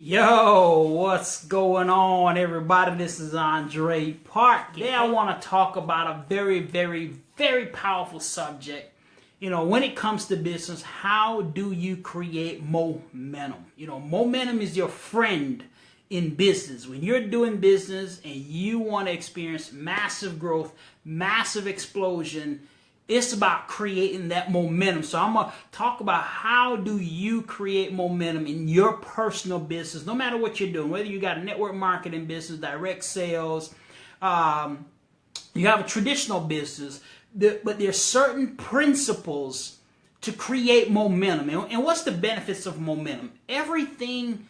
Yo, what's going on, everybody? This is Andre Park. Today I want to talk about a very powerful subject. When it comes to business, how do you create momentum? Momentum is your friend in business. When you're doing business and you want to experience massive growth, massive explosion, it's about creating that momentum. So I'm going to talk about how do you create momentum in your personal business, no matter what you're doing, whether you got a network marketing business, direct sales, you have a traditional business, but there's certain principles to create momentum. And what's the benefits of momentum? Everything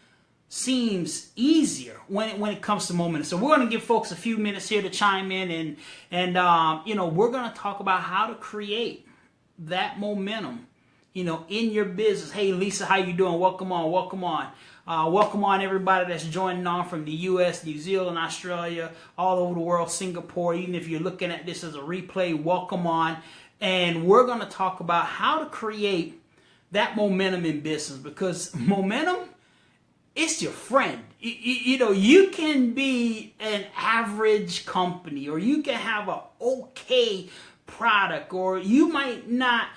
seems easier when it comes to momentum. So we're going to give folks a few minutes here to chime in and we're going to talk about how to create that momentum, in your business. Hey, Lisa, how you doing? Welcome on. Welcome on everybody that's joining on from the U.S., New Zealand, Australia, all over the world, Singapore. Even if you're looking at this as a replay, welcome on. And we're going to talk about how to create that momentum in business, because momentum, it's your friend. You can be an average company, or you can have an okay product, or you might not,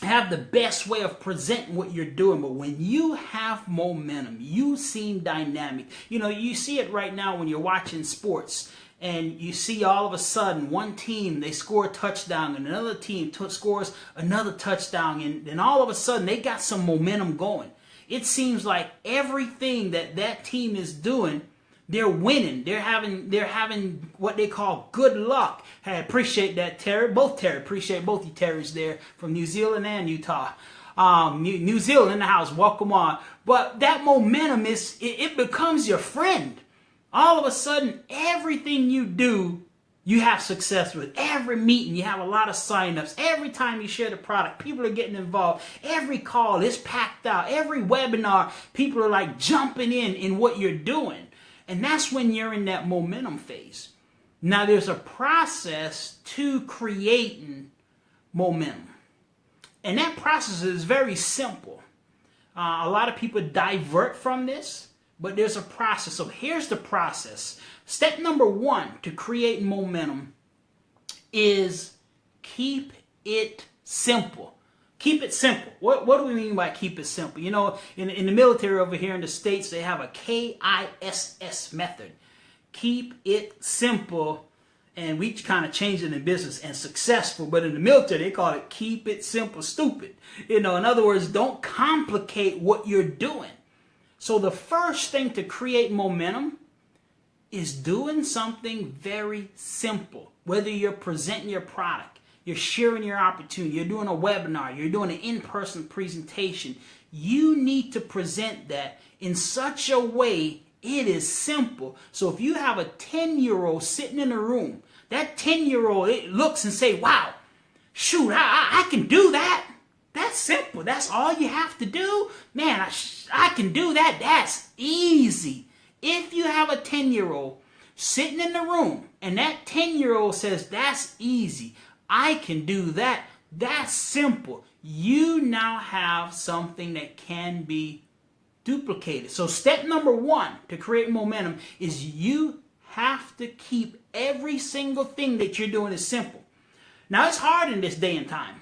have the best way of presenting what you're doing. But when you have momentum, you seem dynamic. You see it right now when you're watching sports, and you see all of a sudden one team, they score a touchdown, and another team scores another touchdown, and then all of a sudden they got some momentum going. It seems like everything that team is doing, they're winning. They're having what they call good luck. Hey, appreciate that, Terry. Appreciate both you Terrys there from New Zealand and Utah. New Zealand in the house. Welcome on. But that momentum it becomes your friend. All of a sudden, everything you do, you have success with. Every meeting, you have a lot of signups. Every time you share the product, people are getting involved. Every call is packed out. Every webinar, people are like jumping in what you're doing. And that's when you're in that momentum phase. Now, there's a process to creating momentum. And that process is very simple. A lot of people divert from this, but there's a process. So here's the process. Step number one to create momentum is keep it simple. Keep it simple. What do we mean by keep it simple? In the military over here in the States, they have a KISS method. Keep it simple. And we kind of changed it in business, and successful. But in the military, they call it keep it simple, stupid. In other words, don't complicate what you're doing. So the first thing to create momentum is doing something very simple. Whether you're presenting your product, you're sharing your opportunity, you're doing a webinar, you're doing an in-person presentation, you need to present that in such a way it is simple. So if you have a 10-year-old sitting in a room, that 10-year-old, it looks and say, wow, shoot, I can do that. That's simple. That's all you have to do. Man, I can do that. That's easy. If you have a 10-year-old sitting in the room and that 10-year-old says, that's easy, I can do that, that's simple, you now have something that can be duplicated. So step number one to create momentum is you have to keep every single thing that you're doing is simple. Now, it's hard in this day and time.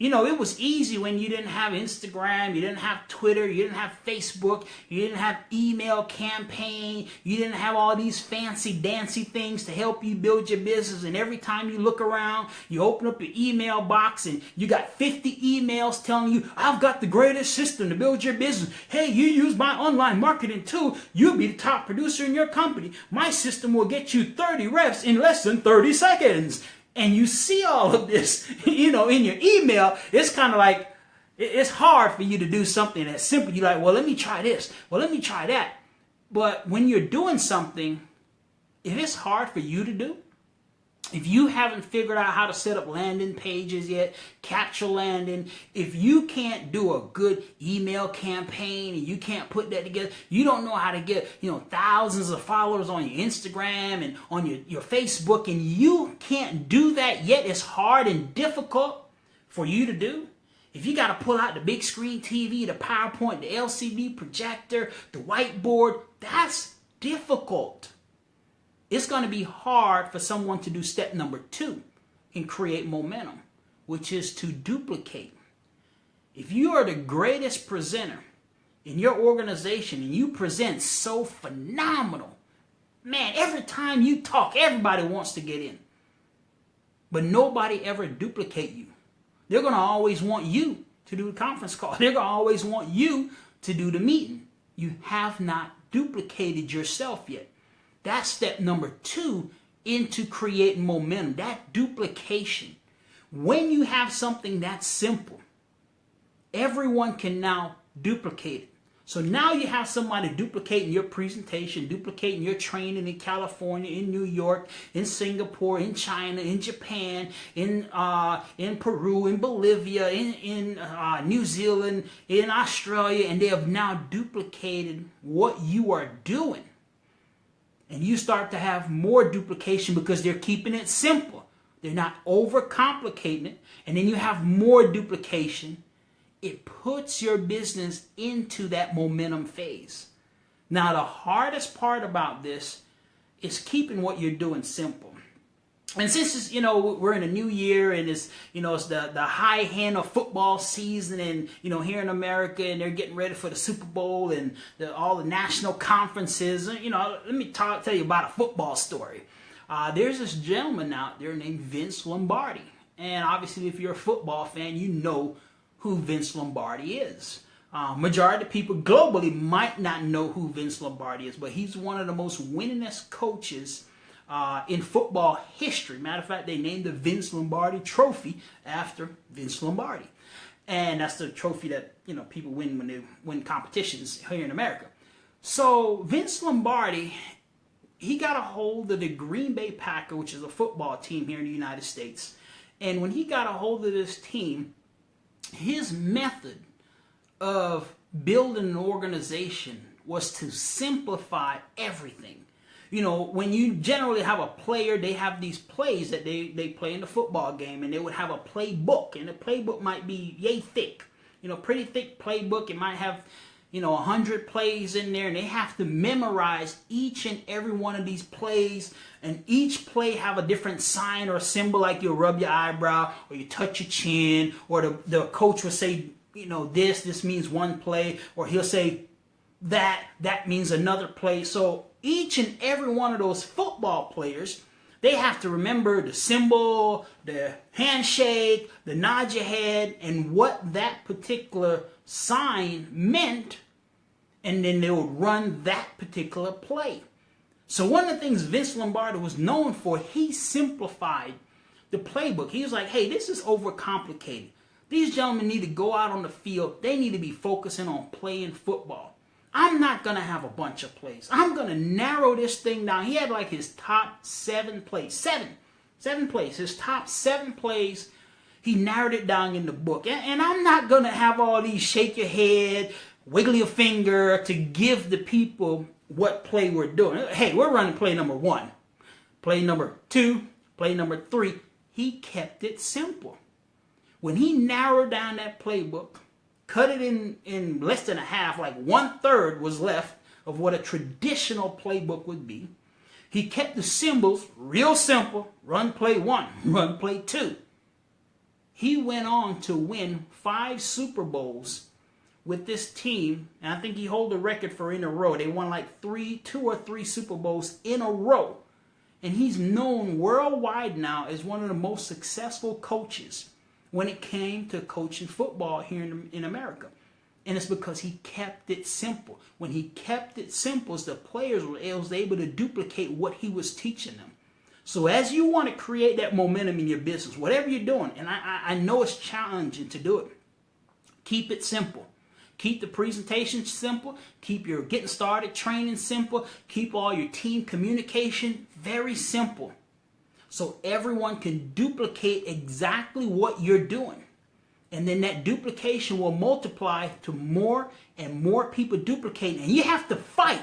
It was easy when you didn't have Instagram, you didn't have Twitter, you didn't have Facebook, you didn't have email campaign, you didn't have all these fancy dancy things to help you build your business. And every time you look around, you open up your email box and you got 50 emails telling you, I've got the greatest system to build your business. Hey, you use my online marketing tool, you'll be the top producer in your company. My system will get you 30 reps in less than 30 seconds. And you see all of this, in your email. It's kind of like, it's hard for you to do something that's simple. You're like, well, let me try this. Well, let me try that. But when you're doing something, if it's hard for you to do, if you haven't figured out how to set up landing pages yet, capture landing, if you can't do a good email campaign and you can't put that together, you don't know how to get, thousands of followers on your Instagram and on your Facebook, and you can't do that yet, it's hard and difficult for you to do, If you got to pull out the big screen TV, the PowerPoint, the LCD projector, the whiteboard, that's difficult. It's going to be hard for someone to do step number 2 and create momentum, which is to duplicate. If you are the greatest presenter in your organization and you present so phenomenal, man, every time you talk, everybody wants to get in. But nobody ever duplicate you. They're going to always want you to do the conference call. They're going to always want you to do the meeting. You have not duplicated yourself yet. That's step number 2 into creating momentum, that duplication. When you have something that's simple, everyone can now duplicate it. So now you have somebody duplicating your presentation, duplicating your training in California, in New York, in Singapore, in China, in Japan, in Peru, in Bolivia, in New Zealand, in Australia, and they have now duplicated what you are doing. And you start to have more duplication because they're keeping it simple. They're not overcomplicating it. And then you have more duplication. It puts your business into that momentum phase. Now, the hardest part about this is keeping what you're doing simple. And since it's, we're in a new year and it's, it's the high hand of football season and, here in America and they're getting ready for the Super Bowl and all the national conferences, let me tell you about a football story. There's this gentleman out there named Vince Lombardi. And obviously, if you're a football fan, you know who Vince Lombardi is. Majority of people globally might not know who Vince Lombardi is, but he's one of the most winningest coaches in football history. Matter of fact, they named the Vince Lombardi Trophy after Vince Lombardi. And that's the trophy that people win when they win competitions here in America. So Vince Lombardi, he got a hold of the Green Bay Packers, which is a football team here in the United States. And when he got a hold of this team, his method of building an organization was to simplify everything. When you generally have a player, they have these plays that they play in the football game, and they would have a playbook, and the playbook might be yay thick, pretty thick playbook. It might have, 100 plays in there, and they have to memorize each and every one of these plays, and each play have a different sign or symbol, like you'll rub your eyebrow, or you touch your chin, or the coach will say, this means one play, or he'll say that means another play. So each and every one of those football players, they have to remember the symbol, the handshake, the nod your head, and what that particular sign meant, and then they would run that particular play. So one of the things Vince Lombardi was known for, he simplified the playbook. He was like, hey, this is overcomplicated. These gentlemen need to go out on the field. They need to be focusing on playing football. I'm not going to have a bunch of plays. I'm going to narrow this thing down. He had like his top 7 plays. Seven plays. His top 7 plays, he narrowed it down in the book. And I'm not going to have all these shake your head, wiggle your finger to give the people what play we're doing. Hey, we're running play number 1. Play number 2. Play number 3. He kept it simple. When he narrowed down that playbook, cut it in less than a half, like 1/3 was left of what a traditional playbook would be. He kept the symbols real simple. Run play 1, run play 2. He went on to win 5 Super Bowls with this team, and I think he holds the record for in a row. They won like 2 or 3 Super Bowls in a row. And he's known worldwide now as one of the most successful coaches when it came to coaching football here in America. And it's because he kept it simple. When he kept it simple, the players were able to duplicate what he was teaching them. So as you want to create that momentum in your business, whatever you're doing, and I know it's challenging to do it, keep it simple. Keep the presentation simple. Keep your getting started training simple. Keep all your team communication very simple, so everyone can duplicate exactly what you're doing. And then that duplication will multiply to more and more people duplicating. And you have to fight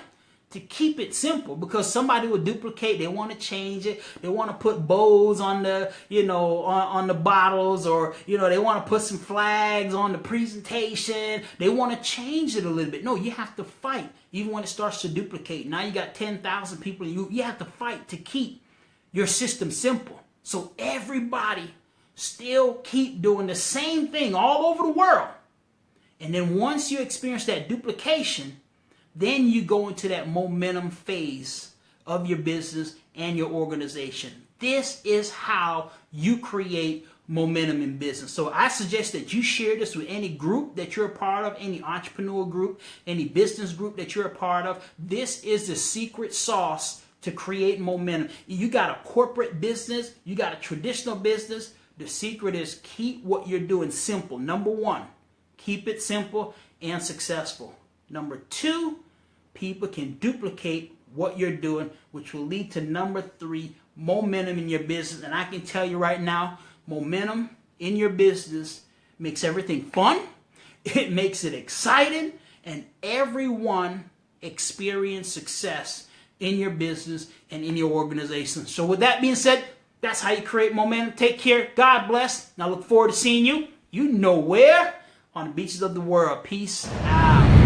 to keep it simple, because somebody will duplicate. They want to change it. They want to put bows on the, on the bottles, or, they want to put some flags on the presentation. They want to change it a little bit. No, you have to fight. Even when it starts to duplicate. Now you got 10,000 people. You have to fight to keep your system simple. So everybody still keep doing the same thing all over the world. And then once you experience that duplication, then you go into that momentum phase of your business and your organization. This is how you create momentum in business. So I suggest that you share this with any group that you're a part of, any entrepreneur group, any business group that you're a part of. This is the secret sauce to create momentum. You got a corporate business, you got a traditional business. The secret is keep what you're doing simple. Number one, keep it simple and successful. Number two, people can duplicate what you're doing, which will lead to number three, momentum in your business. And I can tell you right now, momentum in your business makes everything fun. It makes it exciting, and everyone experience success in your business and in your organization. So with that being said, that's how you create momentum. Take care. God bless. And I look forward to seeing you. You know where? On the beaches of the world. Peace out.